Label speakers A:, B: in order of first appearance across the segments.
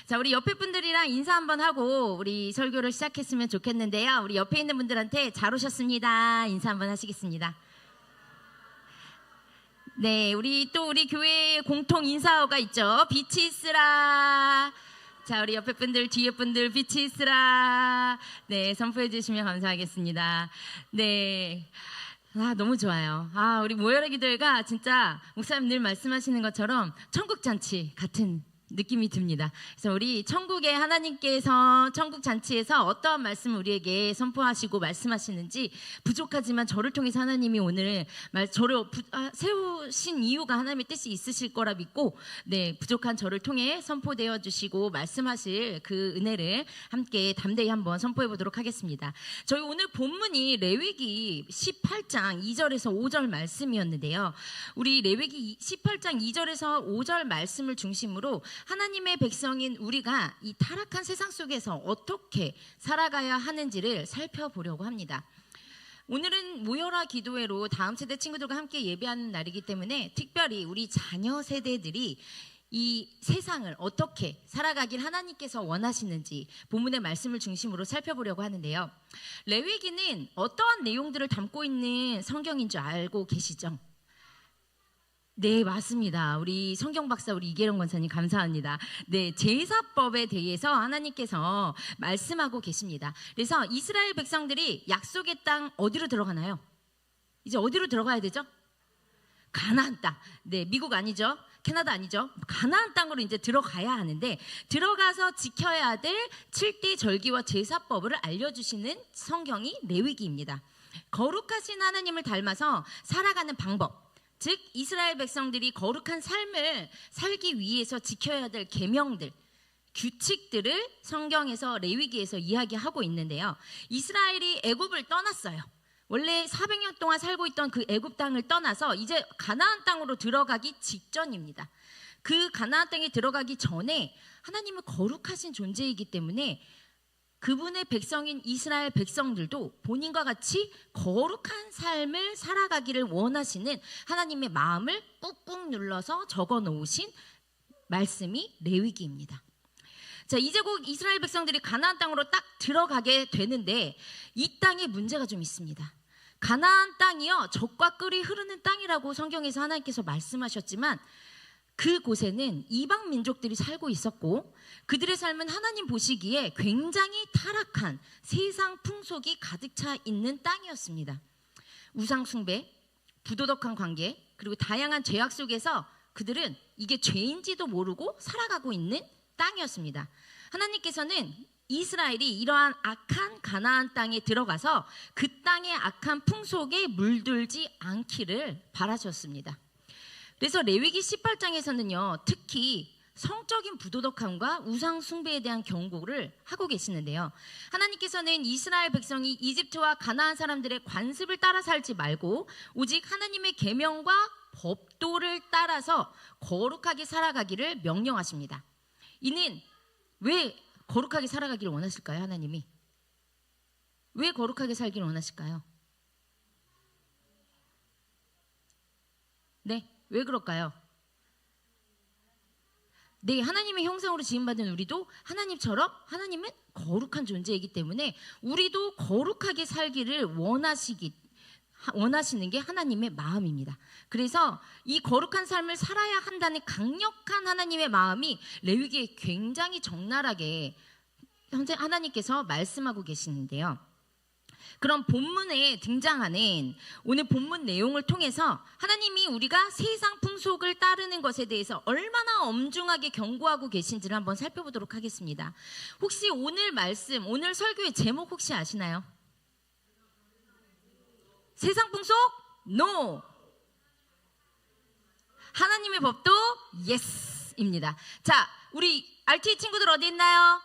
A: 자, 우리 옆에 분들이랑 인사 한번 하고 우리 설교를 시작했으면 좋겠는데요. 우리 옆에 있는 분들한테 잘 오셨습니다. 인사 한번 하시겠습니다. 네, 우리 교회 공통 인사어가 있죠. 빛이 있으라. 자, 우리 옆에 분들, 뒤에 분들 빛이 있으라. 네, 선포해 주시면 감사하겠습니다. 네. 너무 좋아요. 우리 모여라 기도회가 진짜 목사님 늘 말씀하시는 것처럼 천국잔치 같은 느낌이 듭니다. 그래서 우리 천국의 하나님께서 천국 잔치에서 어떠한 말씀을 우리에게 선포하시고 말씀하시는지, 부족하지만 저를 통해서 하나님이 오늘 저를 세우신 이유가 하나님의 뜻이 있으실 거라 믿고, 네, 부족한 저를 통해 선포되어 주시고 말씀하실 그 은혜를 함께 담대히 한번 선포해 보도록 하겠습니다. 저희 오늘 본문이 레위기 18장 2절에서 5절 말씀이었는데요. 우리 레위기 18장 2절에서 5절 말씀을 중심으로 하나님의 백성인 우리가 이 타락한 세상 속에서 어떻게 살아가야 하는지를 살펴보려고 합니다. 오늘은 모여라 기도회로 다음 세대 친구들과 함께 예배하는 날이기 때문에 특별히 우리 자녀 세대들이 이 세상을 어떻게 살아가길 하나님께서 원하시는지 본문의 말씀을 중심으로 살펴보려고 하는데요. 레위기는 어떠한 내용들을 담고 있는 성경인 줄 알고 계시죠? 네, 맞습니다. 우리 성경 박사 우리 이계령 권사님 감사합니다. 네, 제사법에 대해서 하나님께서 말씀하고 계십니다. 그래서 이스라엘 백성들이 약속의 땅 어디로 들어가나요? 이제 어디로 들어가야 되죠? 가나안 땅. 네, 미국 아니죠? 캐나다 아니죠? 가나안 땅으로 이제 들어가야 하는데, 들어가서 지켜야 될 7대 절기와 제사법을 알려주시는 성경이 레위기입니다. 거룩하신 하나님을 닮아서 살아가는 방법, 즉 이스라엘 백성들이 거룩한 삶을 살기 위해서 지켜야 될 계명들, 규칙들을 성경에서 레위기에서 이야기하고 있는데요. 이스라엘이 애굽을 떠났어요. 원래 400년 동안 살고 있던 그 애굽 땅을 떠나서 이제 가나안 땅으로 들어가기 직전입니다. 그 가나안 땅에 들어가기 전에 하나님은 거룩하신 존재이기 때문에 그분의 백성인 이스라엘 백성들도 본인과 같이 거룩한 삶을 살아가기를 원하시는 하나님의 마음을 꾹꾹 눌러서 적어 놓으신 말씀이 레위기입니다. 자, 이제 곧 이스라엘 백성들이 가나안 땅으로 딱 들어가게 되는데, 이 땅에 문제가 좀 있습니다. 가나안 땅이요, 젖과 꿀이 흐르는 땅이라고 성경에서 하나님께서 말씀하셨지만 그곳에는 이방 민족들이 살고 있었고, 그들의 삶은 하나님 보시기에 굉장히 타락한 세상 풍속이 가득 차 있는 땅이었습니다. 우상 숭배, 부도덕한 관계, 그리고 다양한 죄악 속에서 그들은 이게 죄인지도 모르고 살아가고 있는 땅이었습니다. 하나님께서는 이스라엘이 이러한 악한 가나안 땅에 들어가서 그 땅의 악한 풍속에 물들지 않기를 바라셨습니다. 그래서 레위기 18장에서는요, 특히 성적인 부도덕함과 우상 숭배에 대한 경고를 하고 계시는데요. 하나님께서는 이스라엘 백성이 이집트와 가나안 사람들의 관습을 따라 살지 말고 오직 하나님의 계명과 법도를 따라서 거룩하게 살아가기를 명령하십니다. 이는 왜 거룩하게 살아가기를 원하실까요? 하나님이 왜 거룩하게 살기를 원하실까요? 네, 왜 그럴까요? 네, 하나님의 형상으로 지음받은 우리도 하나님처럼, 하나님은 거룩한 존재이기 때문에 우리도 거룩하게 살기를 원하시는 게 하나님의 마음입니다. 그래서 이 거룩한 삶을 살아야 한다는 강력한 하나님의 마음이 레위기에 굉장히 적나라하게 현재 하나님께서 말씀하고 계시는데요. 그럼 본문에 등장하는 오늘 본문 내용을 통해서 하나님이 우리가 세상 풍속을 따르는 것에 대해서 얼마나 엄중하게 경고하고 계신지를 한번 살펴보도록 하겠습니다. 혹시 오늘 말씀, 오늘 설교의 제목 혹시 아시나요? 세상 풍속? No. 하나님의 법도? Yes입니다. 자, 우리 RT 친구들 어디 있나요?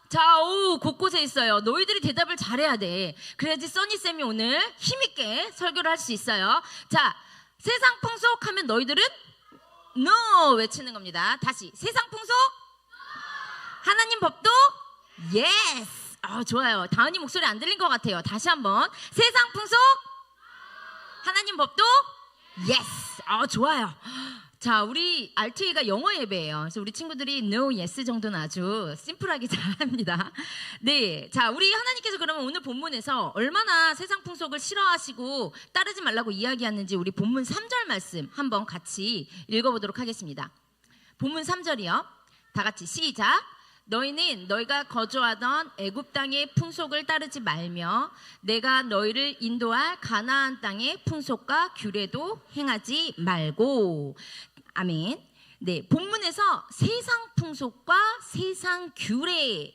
A: 자, 곳곳에 있어요. 너희들이 대답을 잘해야 돼. 그래야지 써니쌤이 오늘 힘있게 설교를 할 수 있어요. 자, 세상 풍속 하면 너희들은 No 외치는 겁니다. 다시, 세상 풍속? 하나님 법도? Yes. 좋아요. 다은이 목소리 안 들린 것 같아요. 다시 한번, 세상 풍속? 하나님 법도? Yes. 좋아요. 자, 우리 RTA가 영어 예배예요. 그래서 우리 친구들이 no, yes 정도는 아주 심플하게 잘합니다. 네, 자, 우리 하나님께서 그러면 오늘 본문에서 얼마나 세상 풍속을 싫어하시고 따르지 말라고 이야기하는지 우리 본문 3절 말씀 한번 같이 읽어보도록 하겠습니다. 본문 3절이요. 다 같이 시작. 너희는 너희가 거주하던 애굽 땅의 풍속을 따르지 말며 내가 너희를 인도할 가나안 땅의 풍속과 규례도 행하지 말고. 아멘. 네, 본문에서 세상 풍속과 세상 규례를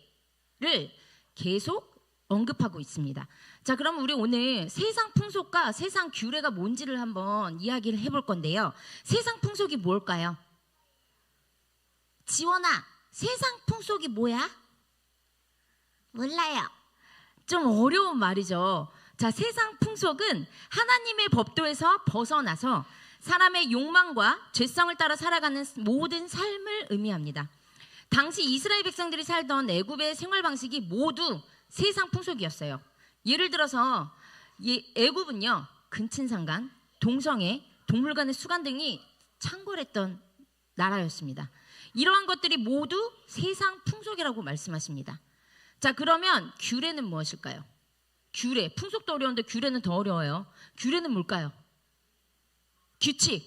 A: 계속 언급하고 있습니다. 자, 그럼 우리 오늘 세상 풍속과 세상 규례가 뭔지를 한번 이야기를 해볼 건데요. 세상 풍속이 뭘까요? 지원아, 세상 풍속이 뭐야? 몰라요. 좀 어려운 말이죠. 자, 세상 풍속은 하나님의 법도에서 벗어나서 사람의 욕망과 죄성을 따라 살아가는 모든 삶을 의미합니다. 당시 이스라엘 백성들이 살던 애굽의 생활 방식이 모두 세상 풍속이었어요. 예를 들어서 애굽은요, 근친상간, 동성애, 동물간의 수간 등이 창궐했던 나라였습니다. 이러한 것들이 모두 세상 풍속이라고 말씀하십니다. 자, 그러면 규례는 무엇일까요? 규례, 풍속도 어려운데 규례는 더 어려워요. 규례는 뭘까요? 규칙,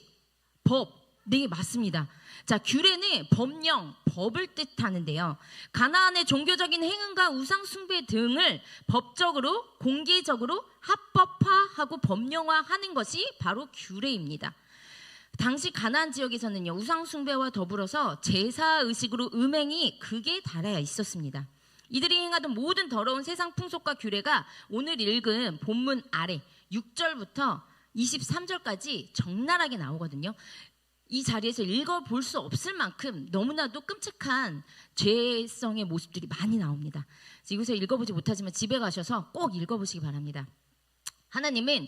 A: 법. 네, 맞습니다. 자, 규례는 법령, 법을 뜻하는데요. 가나안의 종교적인 행위과 우상 숭배 등을 법적으로, 공개적으로 합법화하고 법령화하는 것이 바로 규례입니다. 당시 가나안 지역에서는요, 우상 숭배와 더불어서 제사 의식으로 음행이 극에 달해 있었습니다. 이들이 행하던 모든 더러운 세상 풍속과 규례가 오늘 읽은 본문 아래 6절부터 23절까지 적나라하게 나오거든요. 이 자리에서 읽어볼 수 없을 만큼 너무나도 끔찍한 죄성의 모습들이 많이 나옵니다. 그래서 이곳에 읽어보지 못하지만 집에 가셔서 꼭 읽어보시기 바랍니다. 하나님은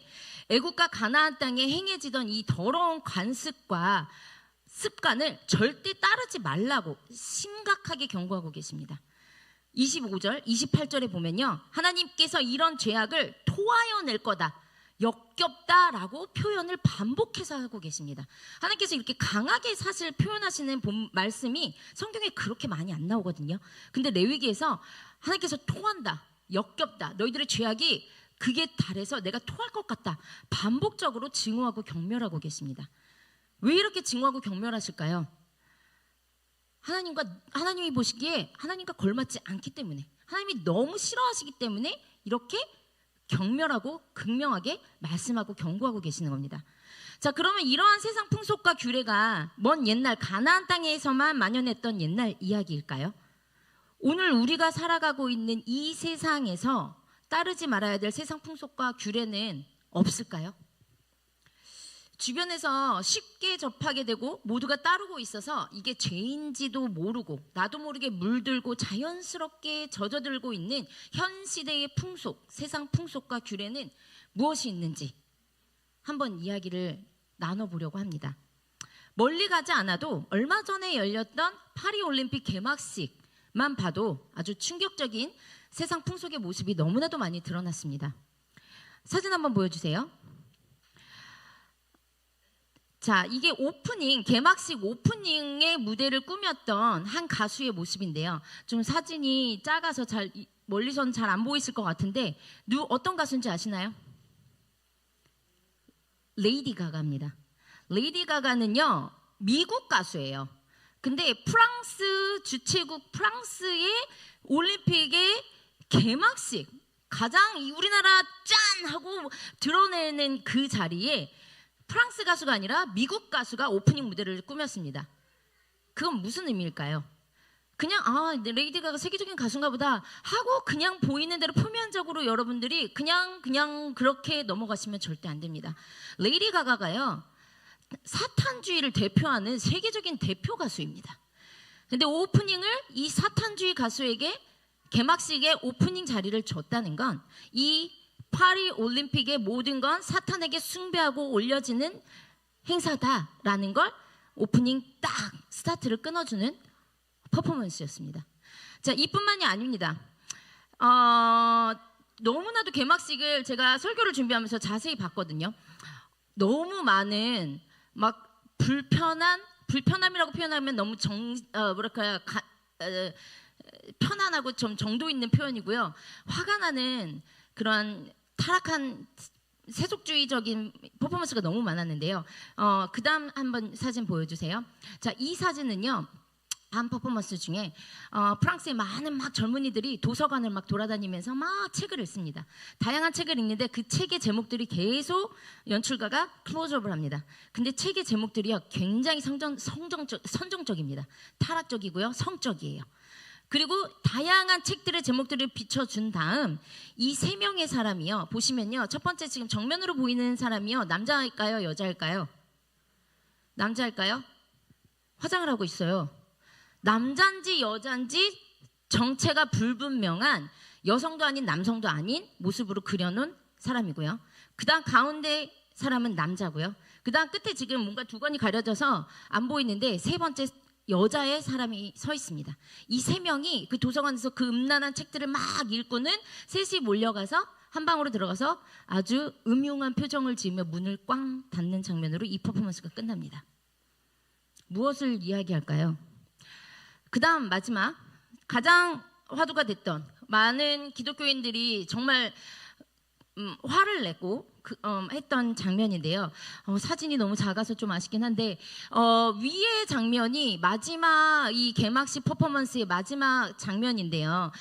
A: 애국과 가나안 땅에 행해지던 이 더러운 관습과 습관을 절대 따르지 말라고 심각하게 경고하고 계십니다. 25절, 28절에 보면요, 하나님께서 이런 죄악을 토하여 낼 거다, 역겹다라고 표현을 반복해서 하고 계십니다. 하나님께서 이렇게 강하게 사실 표현하시는 말씀이 성경에 그렇게 많이 안 나오거든요. 근데 레위기에서 하나님께서 토한다, 역겹다, 너희들의 죄악이 극에 달해서 내가 토할 것 같다, 반복적으로 증오하고 경멸하고 계십니다. 왜 이렇게 증오하고 경멸하실까요? 하나님이 보시기에 하나님과 걸맞지 않기 때문에, 하나님이 너무 싫어하시기 때문에 이렇게 경멸하고 극명하게 말씀하고 경고하고 계시는 겁니다. 자, 그러면 이러한 세상 풍속과 규례가 먼 옛날 가나안 땅에서만 만연했던 옛날 이야기일까요? 오늘 우리가 살아가고 있는 이 세상에서 따르지 말아야 될 세상 풍속과 규례는 없을까요? 주변에서 쉽게 접하게 되고 모두가 따르고 있어서 이게 죄인지도 모르고 나도 모르게 물들고 자연스럽게 젖어들고 있는 현 시대의 풍속, 세상 풍속과 규례는 무엇이 있는지 한번 이야기를 나눠보려고 합니다. 멀리 가지 않아도 얼마 전에 열렸던 파리올림픽 개막식만 봐도 아주 충격적인 세상 풍속의 모습이 너무나도 많이 드러났습니다. 사진 한번 보여주세요. 자, 이게 개막식 오프닝의 무대를 꾸몄던 한 가수의 모습인데요. 좀 사진이 작아서 멀리서는 잘 안 보이실 것 같은데, 어떤 가수인지 아시나요? 레이디 가가입니다. 레이디 가가는요, 미국 가수예요. 근데 프랑스 주최국 프랑스의 올림픽의 개막식, 가장 우리나라 짠 하고 드러내는 그 자리에 프랑스 가수가 아니라 미국 가수가 오프닝 무대를 꾸몄습니다. 그건 무슨 의미일까요? 그냥 레이디 가가 세계적인 가수인가 보다 하고 그냥 보이는 대로 표면적으로 여러분들이 그냥 그렇게 넘어가시면 절대 안 됩니다. 레이디 가가가요, 사탄주의를 대표하는 세계적인 대표 가수입니다. 근데 오프닝을 이 사탄주의 가수에게 개막식의 오프닝 자리를 줬다는 건 이 파리 올림픽의 모든 건 사탄에게 숭배하고 올려지는 행사다라는 걸 오프닝 딱 스타트를 끊어주는 퍼포먼스였습니다. 자, 이뿐만이 아닙니다. 너무나도 개막식을 제가 설교를 준비하면서 자세히 봤거든요. 너무 많은 막 불편함이라고 표현하면 너무 편안하고 좀 정도 있는 표현이고요. 화가 나는 그런 타락한 세속주의적인 퍼포먼스가 너무 많았는데요. 그다음 한번 사진 보여주세요. 자, 이 사진은요. 한 퍼포먼스 중에 프랑스의 많은 막 젊은이들이 도서관을 막 돌아다니면서 막 책을 읽습니다. 다양한 책을 읽는데 그 책의 제목들이 계속 연출가가 클로즈업을 합니다. 근데 책의 제목들이요 굉장히 선정적입니다. 타락적이고요, 성적이에요. 그리고 다양한 책들의 제목들을 비춰준 다음 이 세 명의 사람이요 보시면요, 첫 번째 지금 정면으로 보이는 사람이요 남자일까요, 여자일까요? 남자일까요? 화장을 하고 있어요. 남잔지 여잔지 정체가 불분명한, 여성도 아닌 남성도 아닌 모습으로 그려놓은 사람이고요. 그 다음 가운데 사람은 남자고요. 그 다음 끝에 지금 뭔가 두건이 가려져서 안 보이는데 세 번째 여자의 사람이 서 있습니다. 이 세 명이 그 도서관에서 그 음란한 책들을 막 읽고는 셋이 몰려가서 한 방으로 들어가서 아주 음흉한 표정을 지으며 문을 꽝 닫는 장면으로 이 퍼포먼스가 끝납니다. 무엇을 이야기할까요? 그 다음 마지막, 가장 화두가 됐던, 많은 기독교인들이 정말 화를 내고 했던 장면인데요. 사진이 너무 작아서 좀 아쉽긴 한데 위의 장면이 마지막 이 개막식 퍼포먼스의 마지막 장면인데요.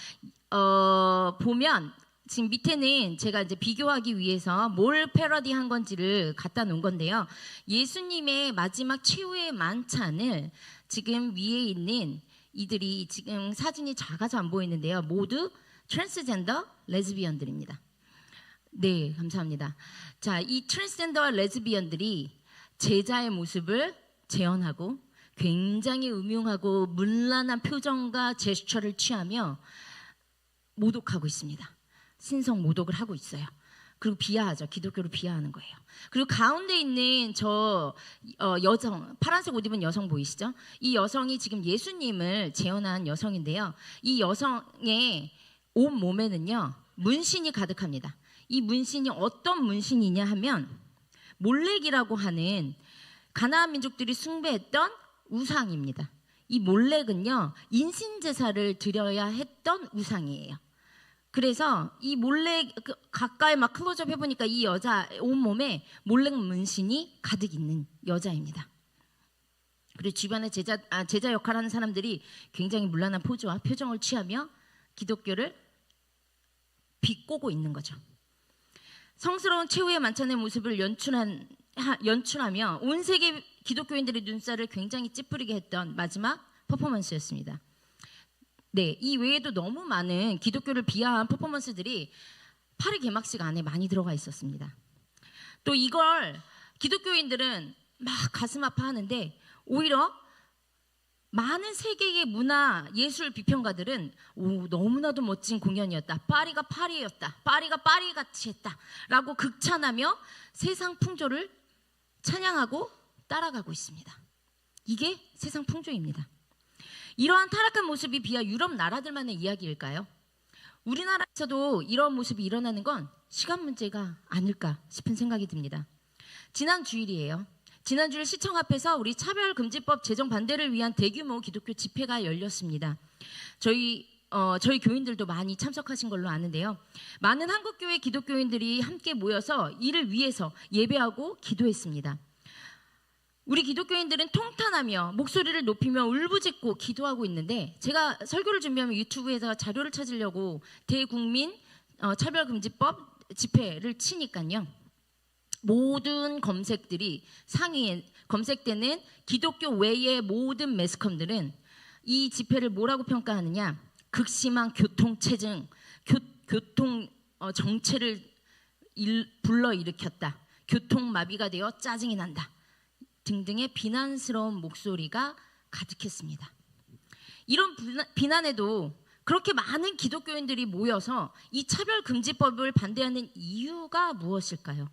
A: 보면 지금 밑에는 제가 이제 비교하기 위해서 뭘 패러디한 건지를 갖다 놓은 건데요. 예수님의 마지막 최후의 만찬을 지금 위에 있는 이들이, 지금 사진이 작아서 안 보이는데요, 모두 트랜스젠더 레즈비언들입니다. 네, 감사합니다. 자, 이 트랜스젠더와 레즈비언들이 제자의 모습을 재현하고 굉장히 음흉하고 문란한 표정과 제스처를 취하며 모독하고 있습니다. 신성 모독을 하고 있어요. 그리고 비하하죠. 기독교를 비하하는 거예요. 그리고 가운데 있는 저 여성, 파란색 옷 입은 여성 보이시죠? 이 여성이 지금 예수님을 재현한 여성인데요. 이 여성의 온 몸에는요 문신이 가득합니다. 이 문신이 어떤 문신이냐 하면 몰렉이라고 하는 가나안 민족들이 숭배했던 우상입니다. 이 몰렉은요 인신제사를 드려야 했던 우상이에요. 그래서 이 몰렉 가까이 막 클로즈업 해보니까 이 여자 온몸에 몰렉 문신이 가득 있는 여자입니다. 그리고 주변에 제자 역할하는 사람들이 굉장히 문란한 포즈와 표정을 취하며 기독교를 비꼬고 있는 거죠. 성스러운 최후의 만찬의 모습을 연출하며 온 세계 기독교인들의 눈살을 굉장히 찌푸리게 했던 마지막 퍼포먼스였습니다. 네, 이 외에도 너무 많은 기독교를 비하한 퍼포먼스들이 파리 개막식 안에 많이 들어가 있었습니다. 또 이걸 기독교인들은 막 가슴 아파하는데 오히려 많은 세계의 문화 예술 비평가들은 너무나도 멋진 공연이었다, 파리가 파리였다, 파리가 파리같이 했다 라고 극찬하며 세상 풍조를 찬양하고 따라가고 있습니다. 이게 세상 풍조입니다. 이러한 타락한 모습이 비하 유럽 나라들만의 이야기일까요? 우리나라에서도 이런 모습이 일어나는 건 시간 문제가 아닐까 싶은 생각이 듭니다. 지난 주일이에요. 지난 주일 시청 앞에서 우리 차별금지법 제정 반대를 위한 대규모 기독교 집회가 열렸습니다. 저희 교인들도 많이 참석하신 걸로 아는데요. 많은 한국교회 기독교인들이 함께 모여서 이를 위해서 예배하고 기도했습니다. 우리 기독교인들은 통탄하며 목소리를 높이며 울부짖고 기도하고 있는데, 제가 설교를 준비하면 유튜브에서 자료를 찾으려고 대국민 차별금지법 집회를 치니까요, 모든 검색들이 상위에 검색되는 기독교 외의 모든 매스컴들은 이 집회를 뭐라고 평가하느냐, 극심한 교통체증, 교통 정체를 불러일으켰다, 교통마비가 되어 짜증이 난다 등등의 비난스러운 목소리가 가득했습니다. 이런 비난에도 그렇게 많은 기독교인들이 모여서 이 차별금지법을 반대하는 이유가 무엇일까요?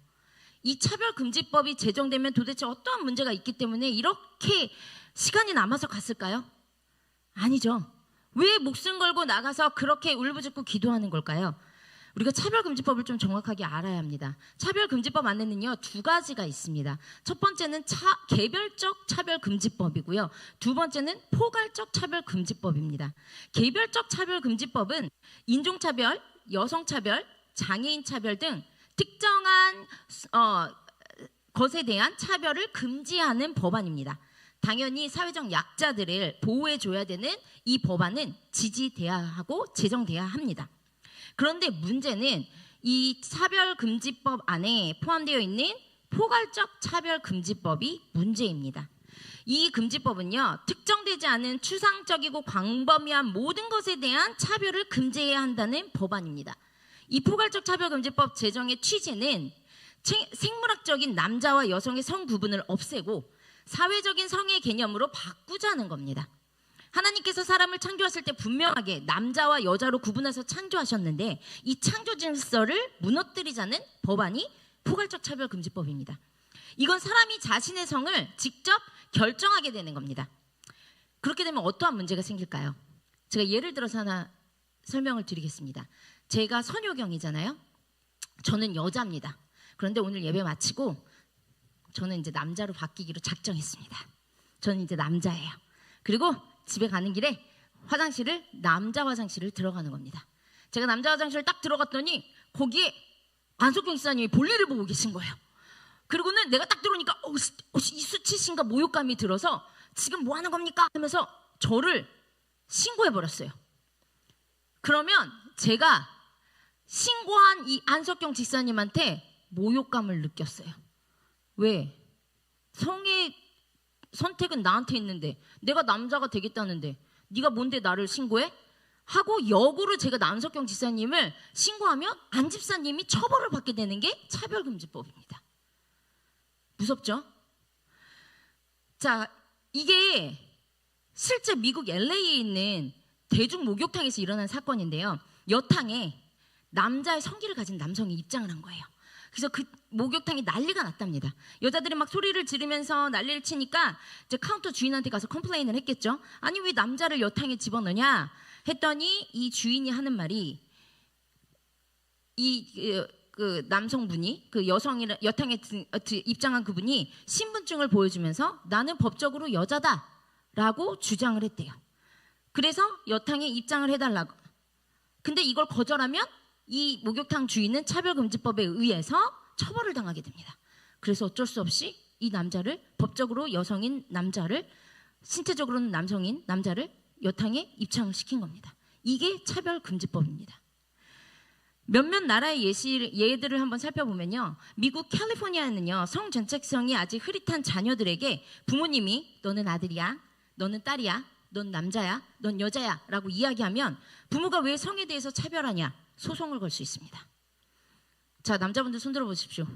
A: 이 차별금지법이 제정되면 도대체 어떠한 문제가 있기 때문에 이렇게 시간이 남아서 갔을까요? 아니죠. 왜 목숨 걸고 나가서 그렇게 울부짖고 기도하는 걸까요? 우리가 차별금지법을 좀 정확하게 알아야 합니다. 차별금지법 안에는요 2가지가 있습니다. 첫 번째는 개별적 차별금지법이고요. 두 번째는 포괄적 차별금지법입니다. 개별적 차별금지법은 인종차별, 여성차별, 장애인차별 등 특정한 것에 대한 차별을 금지하는 법안입니다. 당연히 사회적 약자들을 보호해줘야 되는 이 법안은 지지돼야 하고 제정돼야 합니다. 그런데 문제는 이 차별금지법 안에 포함되어 있는 포괄적 차별금지법이 문제입니다. 이 금지법은요, 특정되지 않은 추상적이고 광범위한 모든 것에 대한 차별을 금지해야 한다는 법안입니다. 이 포괄적 차별금지법 제정의 취지는 생물학적인 남자와 여성의 성 구분을 없애고 사회적인 성의 개념으로 바꾸자는 겁니다. 하나님께서 사람을 창조하실 때 분명하게 남자와 여자로 구분해서 창조하셨는데 이 창조 질서를 무너뜨리자는 법안이 포괄적 차별금지법입니다. 이건 사람이 자신의 성을 직접 결정하게 되는 겁니다. 그렇게 되면 어떠한 문제가 생길까요? 제가 예를 들어서 하나 설명을 드리겠습니다. 제가 선효경이잖아요. 저는 여자입니다. 그런데 오늘 예배 마치고 저는 이제 남자로 바뀌기로 작정했습니다. 저는 이제 남자예요. 그리고 집에 가는 길에 남자 화장실을 들어가는 겁니다. 제가 남자 화장실을 딱 들어갔더니 거기에 안석경 지사님이 볼일을 보고 계신 거예요. 그리고는 내가 딱 들어오니까 이 수치심과 모욕감이 들어서 지금 뭐 하는 겁니까? 하면서 저를 신고해버렸어요. 그러면 제가 신고한 이 안석경 지사님한테 모욕감을 느꼈어요. 왜? 성의 선택은 나한테 있는데 내가 남자가 되겠다는데 네가 뭔데 나를 신고해? 하고 역으로 제가 안석경 지사님을 신고하면 안 집사님이 처벌을 받게 되는 게 차별금지법입니다. 무섭죠? 자, 이게 실제 미국 LA에 있는 대중 목욕탕에서 일어난 사건인데요. 여탕에 남자의 성기를 가진 남성이 입장을 한 거예요. 그래서 그 목욕탕이 난리가 났답니다. 여자들이 막 소리를 지르면서 난리를 치니까 이제 카운터 주인한테 가서 컴플레인을 했겠죠. 아니 왜 남자를 여탕에 집어넣냐 했더니 이 주인이 하는 말이 그 남성분이 그 여탕에 입장한 그분이 신분증을 보여주면서 나는 법적으로 여자다라고 주장을 했대요. 그래서 여탕에 입장을 해달라고. 근데 이걸 거절하면 이 목욕탕 주인은 차별금지법에 의해서 처벌을 당하게 됩니다. 그래서 어쩔 수 없이 이 남자를 법적으로 여성인 남자를 신체적으로는 남성인 남자를 여탕에 입장을 시킨 겁니다. 이게 차별금지법입니다. 몇몇 나라의 예들을 한번 살펴보면요. 미국 캘리포니아에는요. 성전책성이 아직 흐릿한 자녀들에게 부모님이 너는 아들이야, 너는 딸이야, 넌 남자야, 넌 여자야 라고 이야기하면 부모가 왜 성에 대해서 차별하냐 소송을 걸 수 있습니다. 자, 남자분들 손 들어보십시오.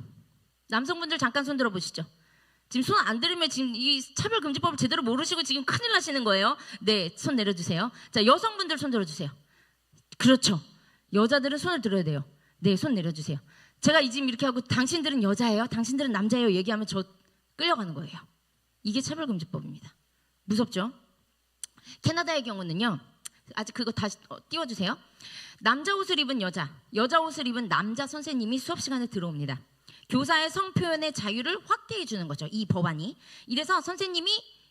A: 남성분들 잠깐 손 들어보시죠. 지금 손 안 들으면 지금 이 차별금지법을 제대로 모르시고 지금 큰일 나시는 거예요. 네, 손 내려주세요. 자, 여성분들 손 들어주세요. 그렇죠. 여자들은 손을 들어야 돼요. 네, 손 내려주세요. 제가 지금 이렇게 하고 당신들은 여자예요, 당신들은 남자예요 얘기하면 저 끌려가는 거예요. 이게 차별금지법입니다. 무섭죠? 캐나다의 경우는요. 아직 그거 다시 띄워주세요. 남자 옷을 입은 여자 옷을 입은 남자 선생님이 수업 시간에 들어옵니다. 교사의 성표현의 자유를 확대해 주는 거죠. 이 법안이. 이래서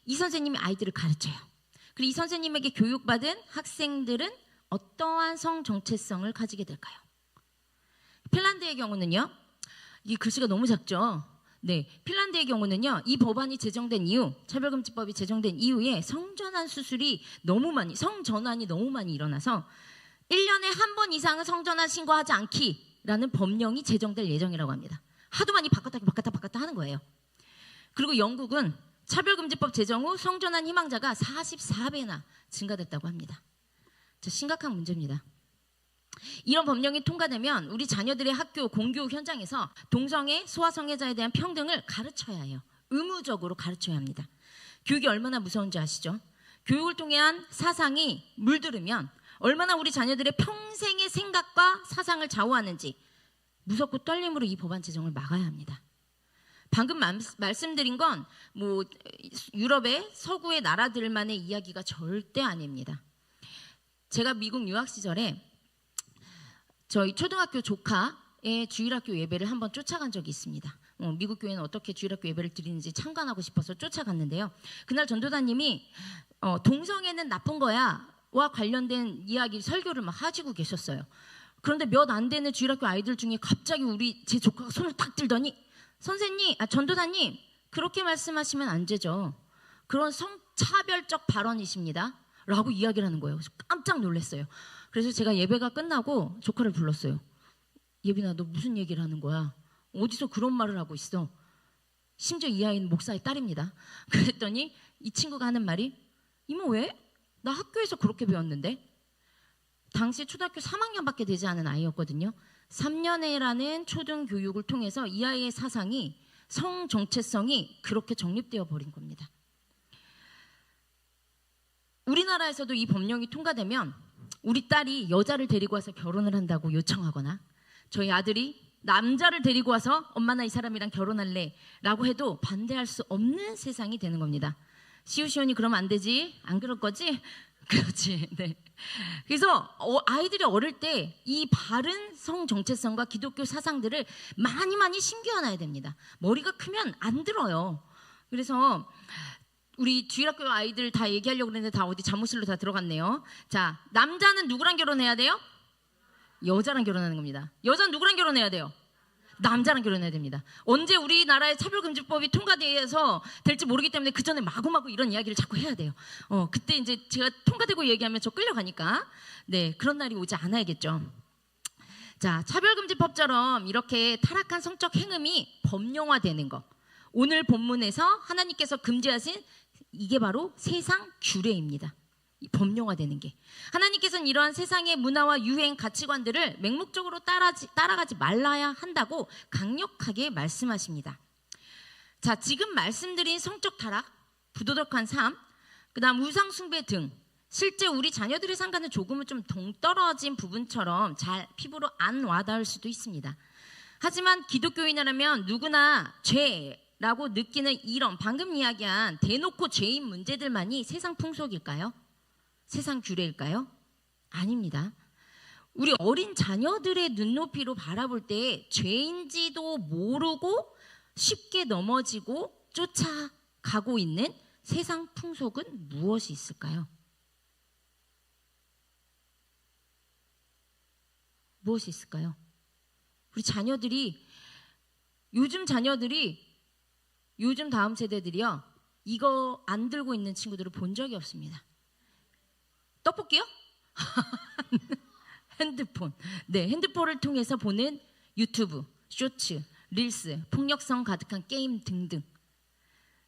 A: 이 선생님이 아이들을 가르쳐요. 그리고 이 선생님에게 교육받은 학생들은 어떠한 성 정체성을 가지게 될까요? 핀란드의 경우는요. 이 글씨가 너무 작죠. 네, 핀란드의 경우는요. 이 법안이 제정된 이후, 차별금지법이 제정된 이후에 성전환 수술이 성전환이 너무 많이 일어나서 1년에 한 번 이상은 성전환 신고하지 않기라는 법령이 제정될 예정이라고 합니다. 하도 많이 바꿨다 하는 거예요. 그리고 영국은 차별금지법 제정 후 성전환 희망자가 44배나 증가됐다고 합니다. 자, 심각한 문제입니다. 이런 법령이 통과되면 우리 자녀들의 학교, 공교육 현장에서 동성애, 소아성애자에 대한 평등을 가르쳐야 해요. 의무적으로 가르쳐야 합니다. 교육이 얼마나 무서운지 아시죠? 교육을 통한 사상이 물들으면 얼마나 우리 자녀들의 평생의 생각과 사상을 좌우하는지 무섭고 떨림으로 이 법안 제정을 막아야 합니다. 방금 말씀드린 건 유럽의 서구의 나라들만의 이야기가 절대 아닙니다. 제가 미국 유학 시절에 저희 초등학교 조카의 주일학교 예배를 한번 쫓아간 적이 있습니다. 미국 교회는 어떻게 주일학교 예배를 드리는지 참관하고 싶어서 쫓아갔는데요. 그날 전도사님이 동성애는 나쁜 거야와 관련된 이야기 설교를 막 하시고 계셨어요. 그런데 몇 안 되는 주일학교 아이들 중에 갑자기 제 조카가 손을 탁 들더니 전도사님 그렇게 말씀하시면 안 되죠. 그런 성차별적 발언이십니다. 라고 이야기를 하는 거예요. 그래서 깜짝 놀랐어요. 그래서 제가 예배가 끝나고 조카를 불렀어요. 예빈아, 너 무슨 얘기를 하는 거야? 어디서 그런 말을 하고 있어? 심지어 이 아이는 목사의 딸입니다. 그랬더니 이 친구가 하는 말이, 이모 왜? 나 학교에서 그렇게 배웠는데. 당시 초등학교 3학년밖에 되지 않은 아이였거든요. 3년회라는 초등교육을 통해서 이 아이의 사상이, 성 정체성이 그렇게 정립되어 버린 겁니다. 우리나라에서도 이 법령이 통과되면 우리 딸이 여자를 데리고 와서 결혼을 한다고 요청하거나, 저희 아들이 남자를 데리고 와서 엄마 나 이 사람이랑 결혼할래 라고 해도 반대할 수 없는 세상이 되는 겁니다. 시우시온이 그러면 안 되지? 안 그럴 거지? 그렇지. 네. 그래서 아이들이 어릴 때 이 바른 성 정체성과 기독교 사상들을 많이 심겨놔야 됩니다. 머리가 크면 안 들어요. 그래서 우리 주일학교 아이들 다 얘기하려고 그랬는데 다 어디 사무실로 다 들어갔네요. 자, 남자는 누구랑 결혼해야 돼요? 여자랑 결혼하는 겁니다. 여자는 누구랑 결혼해야 돼요? 남자랑 결혼해야 됩니다. 언제 우리나라의 차별금지법이 통과돼서 될지 모르기 때문에 그 전에 마구마구 이런 이야기를 자꾸 해야 돼요. 그때 이제 제가 통과되고 얘기하면 저 끌려가니까, 네, 그런 날이 오지 않아야겠죠. 자, 차별금지법처럼 이렇게 타락한 성적 행음이 법령화되는 것. 오늘 본문에서 하나님께서 금지하신 이게 바로 세상 규례입니다. 법령화되는 게. 하나님께서는 이러한 세상의 문화와 유행, 가치관들을 맹목적으로 따라가지 말아야 한다고 강력하게 말씀하십니다. 자, 지금 말씀드린 성적 타락, 부도덕한 삶, 그 다음 우상 숭배 등 실제 우리 자녀들의 상관은 조금은 좀 동떨어진 부분처럼 잘 피부로 안 와닿을 수도 있습니다. 하지만 기독교인이라면 누구나 죄라고 느끼는 이런 방금 이야기한 대놓고 죄인 문제들만이 세상 풍속일까요? 세상 규례일까요? 아닙니다. 우리 어린 자녀들의 눈높이로 바라볼 때 죄인지도 모르고 쉽게 넘어지고 쫓아가고 있는 세상 풍속은 무엇이 있을까요? 무엇이 있을까요? 우리 자녀들이, 요즘 다음 세대들이요, 이거 안 들고 있는 친구들을 본 적이 없습니다. 떡볶이요? 핸드폰. 네, 핸드폰을 통해서 보는 유튜브, 쇼츠, 릴스, 폭력성 가득한 게임 등등.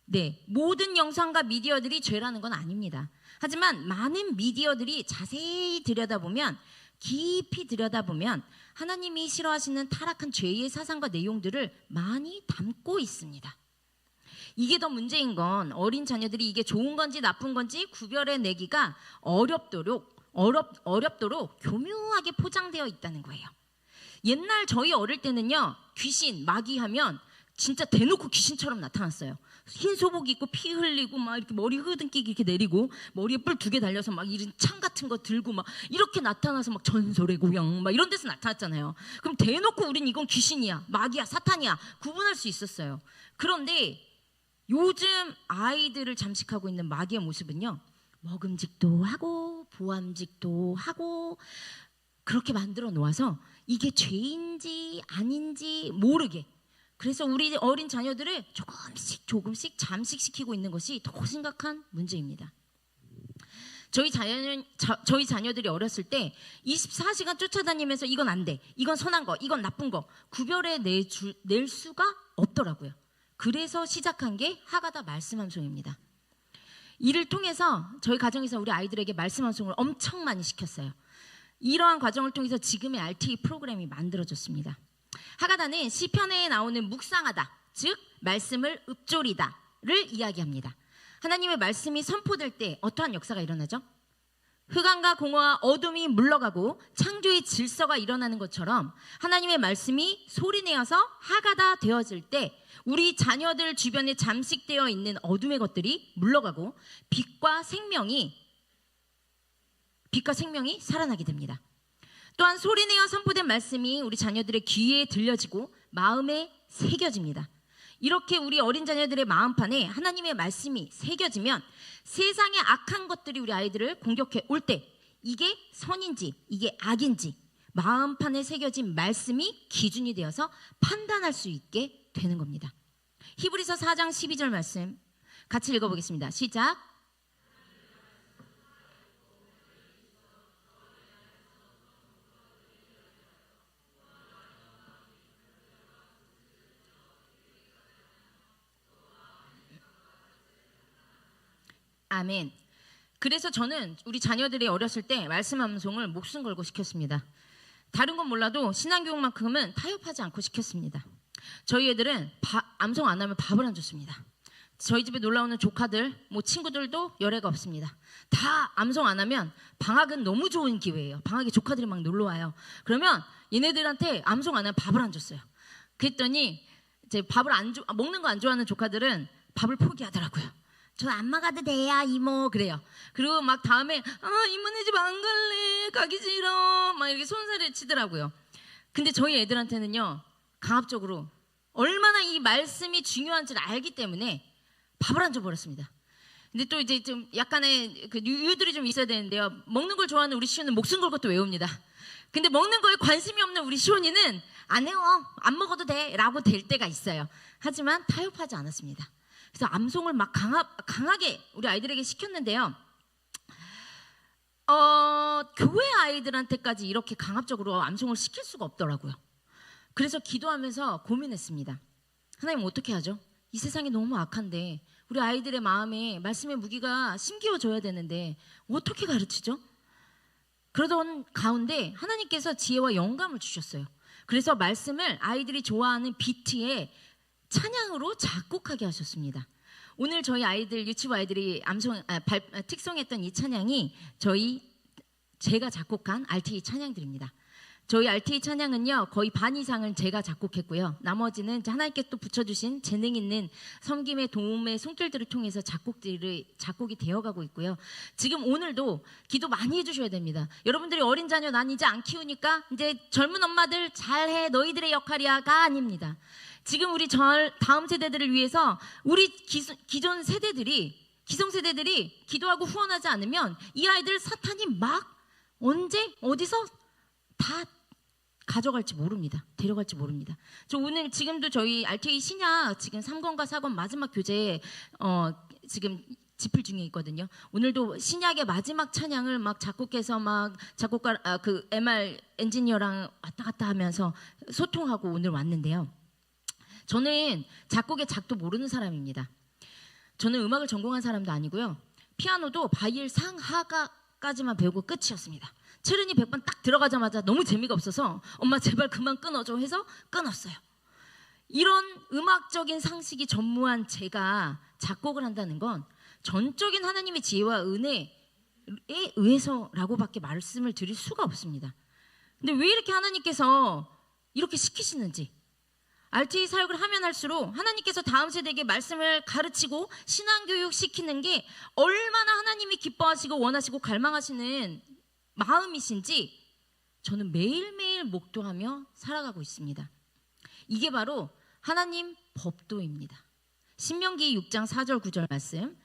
A: 네, 모든 영상과 미디어들이 죄라는 건 아닙니다. 하지만 많은 미디어들이 자세히 들여다보면, 깊이 들여다보면 하나님이 싫어하시는 타락한 죄의 사상과 내용들을 많이 담고 있습니다. 이게 더 문제인 건 어린 자녀들이 이게 좋은 건지 나쁜 건지 구별해내기가 어렵도록 교묘하게 포장되어 있다는 거예요. 옛날 저희 어릴 때는요, 귀신, 마귀 하면 진짜 대놓고 귀신처럼 나타났어요. 흰 소복 입고 피 흘리고 막 이렇게 머리 흐등끼기 이렇게 내리고 머리에 뿔 2개 달려서 막 이런 창 같은 거 들고 막 이렇게 나타나서 막 전설의 고향 막 이런 데서 나타났잖아요. 그럼 대놓고 우린 이건 귀신이야, 마귀야, 사탄이야 구분할 수 있었어요. 그런데 요즘 아이들을 잠식하고 있는 마귀의 모습은요, 먹음직도 하고 보암직도 하고 그렇게 만들어 놓아서 이게 죄인지 아닌지 모르게, 그래서 우리 어린 자녀들을 조금씩 잠식시키고 있는 것이 더 심각한 문제입니다. 저희 자녀들이 어렸을 때 24시간 쫓아다니면서 이건 안 돼, 이건 선한 거, 이건 나쁜 거 구별해낼 수가 없더라고요. 그래서 시작한 게 하가다 말씀함송입니다. 이를 통해서 저희 가정에서 우리 아이들에게 말씀함송을 엄청 많이 시켰어요. 이러한 과정을 통해서 지금의 RT 프로그램이 만들어졌습니다. 하가다는 시편에 나오는 묵상하다, 즉 말씀을 읊조리다를 이야기합니다. 하나님의 말씀이 선포될 때 어떠한 역사가 일어나죠? 흑암과 공허와 어둠이 물러가고 창조의 질서가 일어나는 것처럼 하나님의 말씀이 소리내어서 하가다 되어질 때 우리 자녀들 주변에 잠식되어 있는 어둠의 것들이 물러가고 빛과 생명이 살아나게 됩니다. 또한 소리내어 선포된 말씀이 우리 자녀들의 귀에 들려지고 마음에 새겨집니다. 이렇게 우리 어린 자녀들의 마음판에 하나님의 말씀이 새겨지면 세상의 악한 것들이 우리 아이들을 공격해 올 때 이게 선인지 이게 악인지 마음판에 새겨진 말씀이 기준이 되어서 판단할 수 있게 되는 겁니다. 히브리서 4장 12절 말씀 같이 읽어보겠습니다. 시작. 아멘. 그래서 저는 우리 자녀들이 어렸을 때 말씀 암송을 목숨 걸고 시켰습니다. 다른 건 몰라도 신앙교육만큼은 타협하지 않고 시켰습니다. 저희 애들은 암송 안 하면 밥을 안 줬습니다. 저희 집에 놀러오는 조카들, 친구들도 열애가 없습니다. 다 암송 안 하면 방학은 너무 좋은 기회예요. 방학에 조카들이 막 놀러 와요. 그러면 얘네들한테 암송 안 하면 밥을 안 줬어요. 그랬더니 이제 밥을 먹는 거 안 좋아하는 조카들은 밥을 포기하더라고요. 저 안 먹어도 돼야 이모 그래요. 그리고 막 다음에 이모네 집 안 갈래 가기 싫어 막 이렇게 손살을 치더라고요. 근데 저희 애들한테는요 강압적으로 얼마나 이 말씀이 중요한지를 알기 때문에 밥을 안 줘버렸습니다. 근데 또 이제 좀 약간의 그 유들이 좀 있어야 되는데요. 먹는 걸 좋아하는 우리 시온은 목숨 걸고 또 외웁니다. 근데 먹는 거에 관심이 없는 우리 시온이는 안 해요. 안 먹어도 돼 라고 될 때가 있어요. 하지만 타협하지 않았습니다. 그래서 암송을 막 강하게 우리 아이들에게 시켰는데요. 교회 아이들한테까지 이렇게 강압적으로 암송을 시킬 수가 없더라고요. 그래서 기도하면서 고민했습니다. 하나님 어떻게 하죠? 이 세상이 너무 악한데 우리 아이들의 마음에 말씀의 무기가 심기어져야 되는데 어떻게 가르치죠? 그러던 가운데 하나님께서 지혜와 영감을 주셨어요. 그래서 말씀을 아이들이 좋아하는 비트에 찬양으로 작곡하게 하셨습니다. 오늘 저희 아이들 유치부 아이들이 특송했던 이 찬양이 제가 작곡한 RTA 찬양들입니다. 저희 RTA 찬양은요 거의 반 이상은 제가 작곡했고요. 나머지는 하나님께 또 붙여주신 재능 있는 섬김의 도움의 손길들을 통해서 작곡이 되어가고 있고요. 지금 오늘도 기도 많이 해주셔야 됩니다. 여러분들이 어린 자녀 난 이제 안 키우니까 이제 젊은 엄마들 잘해 너희들의 역할이야가 아닙니다. 지금 우리 다음 세대들을 위해서 우리 기존 세대들이 기성세대들이 기도하고 후원하지 않으면 이 아이들 사탄이 막 언제 어디서 다 가져갈지 모릅니다. 데려갈지 모릅니다. 저 오늘 지금도 저희 RTA 신약 지금 3권과 4권 마지막 교재 지금 집필 중에 있거든요. 오늘도 신약의 마지막 찬양을 막 작곡해서 막 작곡가 그 MR 엔지니어랑 왔다 갔다 하면서 소통하고 오늘 왔는데요. 저는 작곡의 작도 모르는 사람입니다. 저는 음악을 전공한 사람도 아니고요. 피아노도 바이엘 상하가까지만 배우고 끝이었습니다. 체르니 100번 딱 들어가자마자 너무 재미가 없어서 엄마 제발 그만 끊어줘 해서 끊었어요. 이런 음악적인 상식이 전무한 제가 작곡을 한다는 건 전적인 하나님의 지혜와 은혜에 의해서라고밖에 말씀을 드릴 수가 없습니다. 근데 왜 이렇게 하나님께서 이렇게 시키시는지 RTA 사역을 하면 할수록 하나님께서 다음 세대에게 말씀을 가르치고 신앙교육 시키는 게 얼마나 하나님이 기뻐하시고 원하시고 갈망하시는 마음이신지 저는 매일매일 목도하며 살아가고 있습니다. 이게 바로 하나님 법도입니다. 신명기 6장 4절 9절 말씀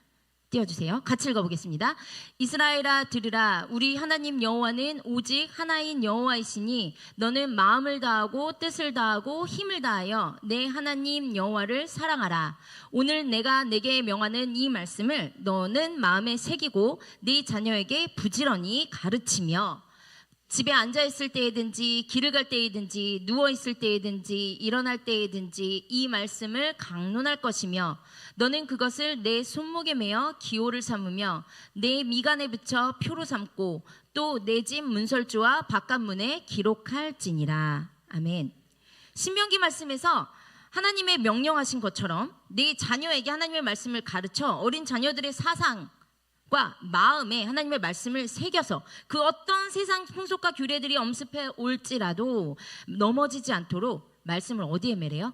A: 띄워주세요. 같이 읽어보겠습니다. 이스라엘아 들으라. 우리 하나님 여호와는 오직 하나인 여호와이시니 너는 마음을 다하고 뜻을 다하고 힘을 다하여 내 하나님 여호와를 사랑하라. 오늘 내가 내게 명하는 이 말씀을 너는 마음에 새기고 네 자녀에게 부지런히 가르치며 집에 앉아있을 때이든지 길을 갈 때이든지 누워있을 때이든지 일어날 때이든지 이 말씀을 강론할 것이며 너는 그것을 내 손목에 매어 기호를 삼으며 내 미간에 붙여 표로 삼고 또 내 집 문설주와 바깥문에 기록할지니라. 아멘. 신명기 말씀에서 하나님의 명령하신 것처럼 내 자녀에게 하나님의 말씀을 가르쳐 어린 자녀들의 사상 마음에 하나님의 말씀을 새겨서 그 어떤 세상 풍속과 규례들이 엄습해 올지라도 넘어지지 않도록 말씀을 어디에 매래요?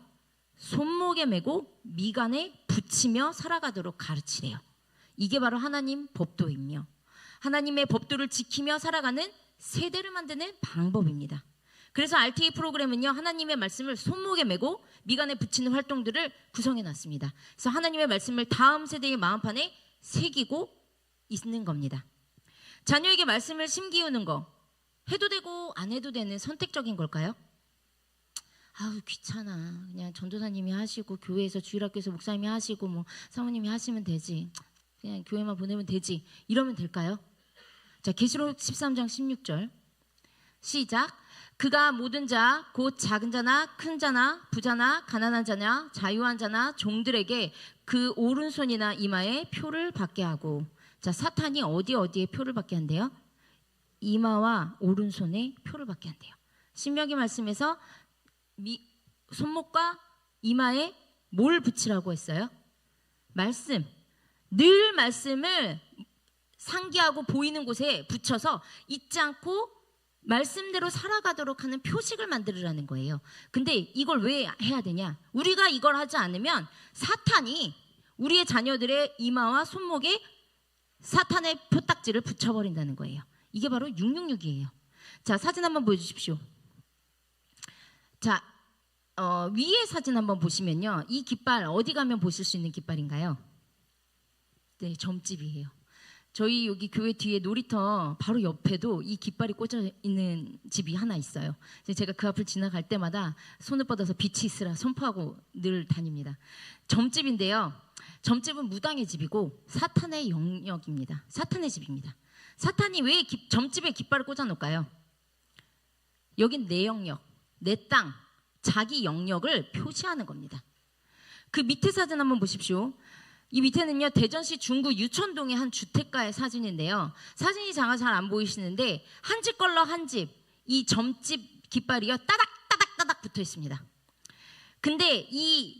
A: 손목에 매고 미간에 붙이며 살아가도록 가르치래요. 이게 바로 하나님 법도이며 하나님의 법도를 지키며 살아가는 세대를 만드는 방법입니다. 그래서 RTA 프로그램은요, 하나님의 말씀을 손목에 메고 미간에 붙이는 활동들을 구성해 놨습니다. 그래서 하나님의 말씀을 다음 세대의 마음판에 새기고 있는 겁니다. 자녀에게 말씀을 심기우는 거, 해도 되고 안 해도 되는 선택적인 걸까요? 아우 귀찮아, 그냥 전도사님이 하시고 교회에서 주일학교에서 목사님이 하시고 뭐 사모님이 하시면 되지, 그냥 교회만 보내면 되지, 이러면 될까요? 자, 계시록 13장 16절 시작. 그가 모든 자 곧 작은 자나 큰 자나 부자나 가난한 자나 자유한 자나 종들에게 그 오른손이나 이마에 표를 받게 하고. 자, 사탄이 어디에 표를 받게 한대요? 이마와 오른손에 표를 받게 한대요. 신명기 말씀에서 손목과 이마에 뭘 붙이라고 했어요? 말씀. 늘 말씀을 상기하고 보이는 곳에 붙여서 잊지 않고 말씀대로 살아가도록 하는 표식을 만들으라는 거예요. 근데 이걸 왜 해야 되냐? 우리가 이걸 하지 않으면 사탄이 우리의 자녀들의 이마와 손목에 사탄의 표딱지를 붙여버린다는 거예요. 이게 바로 666이에요. 자, 사진 한번 보여주십시오. 자, 위에 사진 한번 보시면요, 이 깃발 어디 가면 보실 수 있는 깃발인가요? 네, 점집이에요. 저희 여기 교회 뒤에 놀이터 바로 옆에도 이 깃발이 꽂혀 있는 집이 하나 있어요. 제가 그 앞을 지나갈 때마다 손을 뻗어서 빛이 있으라 선포하고 늘 다닙니다. 점집인데요, 점집은 무당의 집이고 사탄의 영역입니다. 사탄의 집입니다. 사탄이 왜 점집에 깃발을 꽂아 놓을까요? 여긴 내 영역, 내 땅, 자기 영역을 표시하는 겁니다. 그 밑에 사진 한번 보십시오. 이 밑에는요, 대전시 중구 유천동의 한 주택가의 사진인데요, 사진이 잘 안 보이시는데 한 집 걸러 한 집, 이 점집 깃발이요 따닥따닥따닥 붙어 있습니다. 근데 이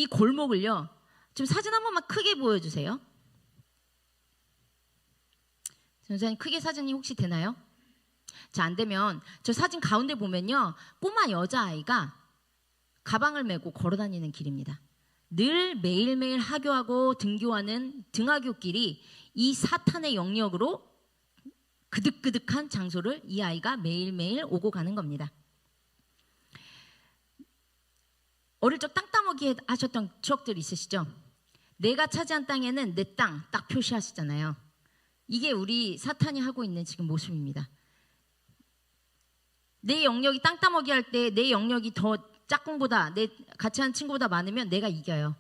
A: 골목을요, 지금 사진 한 번만 크게 보여주세요. 전사님, 크게 사진이 혹시 되나요? 자, 안 되면 저 사진 가운데 보면요, 꼬마 여자아이가 가방을 메고 걸어다니는 길입니다. 늘 매일매일 하교하고 등교하는 등하교길이 이 사탄의 영역으로 그득그득한 장소를 이 아이가 매일매일 오고 가는 겁니다. 어릴 적 땅 따먹기 하셨던 추억들 있으시죠? 내가 차지한 땅에는 내 땅 딱 표시하시잖아요. 이게 우리 사탄이 하고 있는 지금 모습입니다. 내 영역이 땅 따먹기 할 때 내 영역이 더 짝꿍보다, 내 같이 하는 친구보다 많으면 내가 이겨요.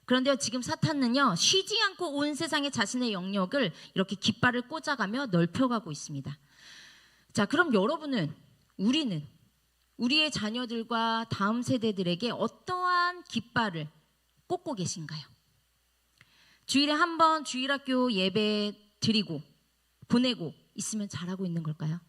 A: 그런데 지금 사탄은요, 쉬지 않고 온 세상에 자신의 영역을 이렇게 깃발을 꽂아가며 넓혀가고 있습니다. 자, 그럼 여러분은, 우리는 우리의 자녀들과 다음 세대들에게 어떠한 깃발을 꽂고 계신가요? 주일에 한 번 주일학교 예배 드리고 보내고 있으면 잘하고 있는 걸까요?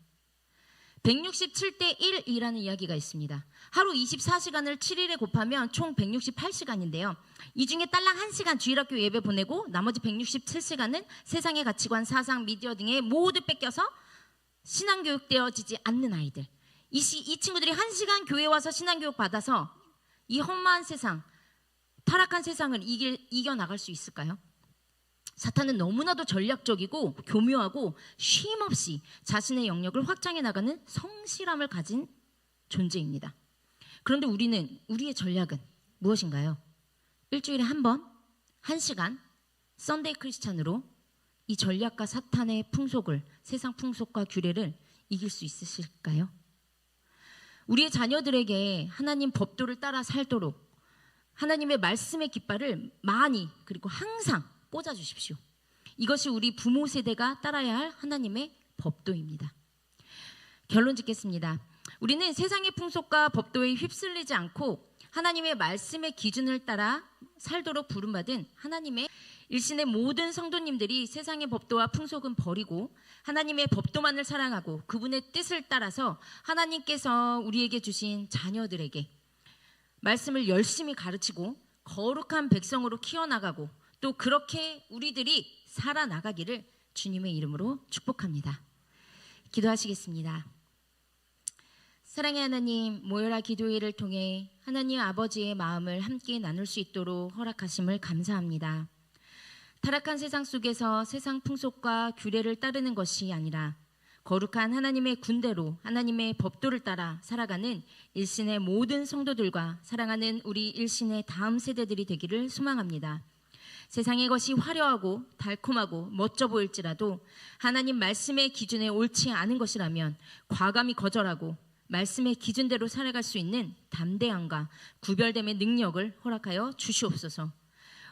A: 167대 1이라는 이야기가 있습니다. 하루 24시간을 7일에 곱하면 총 168시간인데요. 이 중에 딸랑 1시간 주일학교 예배 보내고 나머지 167시간은 세상의 가치관, 사상, 미디어 등에 모두 뺏겨서 신앙교육 되어지지 않는 아이들. 이 친구들이 1시간 교회 와서 신앙교육 받아서 이 험한 세상, 타락한 세상을 이겨나갈 수 있을까요? 사탄은 너무나도 전략적이고 교묘하고 쉼없이 자신의 영역을 확장해 나가는 성실함을 가진 존재입니다. 그런데 우리의 전략은 무엇인가요? 일주일에 한 번, 1시간 썬데이 크리스찬으로 이 전략과 사탄의 풍속을, 세상 풍속과 규례를 이길 수 있으실까요? 우리의 자녀들에게 하나님 법도를 따라 살도록 하나님의 말씀의 깃발을 많이, 그리고 항상 꽂아주십시오. 이것이 우리 부모 세대가 따라야 할 하나님의 법도입니다. 결론 짓겠습니다. 우리는 세상의 풍속과 법도에 휩쓸리지 않고 하나님의 말씀의 기준을 따라 살도록 부름받은 하나님의 일신의 모든 성도님들이 세상의 법도와 풍속은 버리고 하나님의 법도만을 사랑하고 그분의 뜻을 따라서 하나님께서 우리에게 주신 자녀들에게 말씀을 열심히 가르치고 거룩한 백성으로 키워나가고 또 그렇게 우리들이 살아나가기를 주님의 이름으로 축복합니다. 기도하시겠습니다. 사랑의 하나님, 모여라 기도회를 통해 하나님 아버지의 마음을 함께 나눌 수 있도록 허락하심을 감사합니다. 타락한 세상 속에서 세상 풍속과 규례를 따르는 것이 아니라 거룩한 하나님의 군대로 하나님의 법도를 따라 살아가는 일신의 모든 성도들과 사랑하는 우리 일신의 다음 세대들이 되기를 소망합니다. 세상의 것이 화려하고 달콤하고 멋져 보일지라도 하나님 말씀의 기준에 옳지 않은 것이라면 과감히 거절하고 말씀의 기준대로 살아갈 수 있는 담대함과 구별됨의 능력을 허락하여 주시옵소서.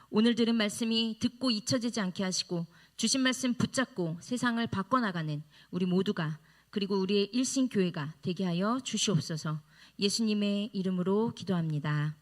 A: 오늘 들은 말씀이 듣고 잊혀지지 않게 하시고 주신 말씀 붙잡고 세상을 바꿔나가는 우리 모두가 그리고 우리의 일신교회가 되게 하여 주시옵소서. 예수님의 이름으로 기도합니다.